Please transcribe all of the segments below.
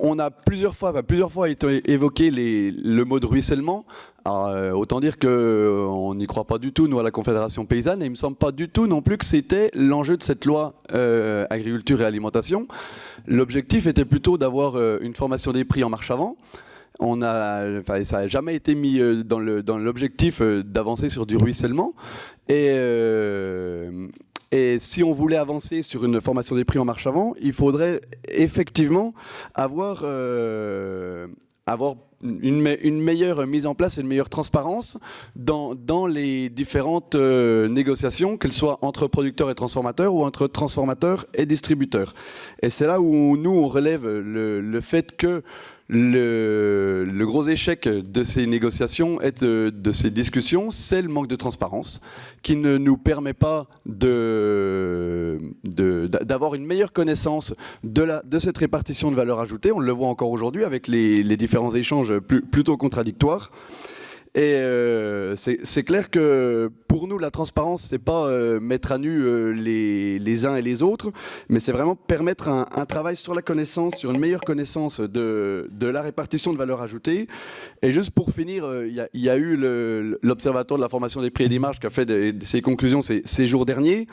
on a plusieurs fois évoqué le mot de ruissellement. Alors, autant dire qu'on n'y croit pas du tout, nous, à la Confédération paysanne, et il ne me semble pas du tout non plus que c'était l'enjeu de cette loi agriculture et alimentation. L'objectif était plutôt d'avoir une formation des prix en marche avant. Ça n'a jamais été mis dans l'objectif d'avancer sur du ruissellement. Et si on voulait avancer sur une formation des prix en marche avant, il faudrait effectivement avoir une meilleure mise en place et une meilleure transparence dans les différentes négociations, qu'elles soient entre producteurs et transformateurs ou entre transformateurs et distributeurs. Et c'est là où nous, on relève le fait que le gros échec de ces négociations et de ces discussions, c'est le manque de transparence qui ne nous permet pas d'avoir une meilleure connaissance de cette répartition de valeur ajoutée. On le voit encore aujourd'hui avec les différents échanges plutôt contradictoires. Et c'est clair que pour nous, la transparence, c'est pas mettre à nu les uns et les autres, mais c'est vraiment permettre un travail sur la connaissance, sur une meilleure connaissance de la répartition de valeur ajoutée. Et juste pour finir, il y a eu l'Observatoire de la formation des prix et des marges qui a fait ses conclusions ces jours derniers.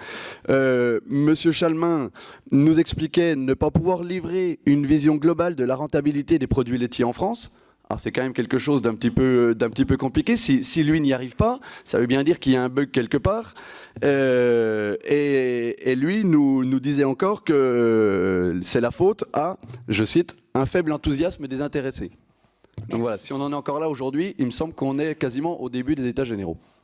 Monsieur Chalmin nous expliquait ne pas pouvoir livrer une vision globale de la rentabilité des produits laitiers en France. Alors c'est quand même quelque chose d'un petit peu compliqué. Si lui n'y arrive pas, ça veut bien dire qu'il y a un bug quelque part. Et lui nous disait encore que c'est la faute à, je cite, un faible enthousiasme des intéressés. Donc voilà, si on en est encore là aujourd'hui, il me semble qu'on est quasiment au début des États généraux.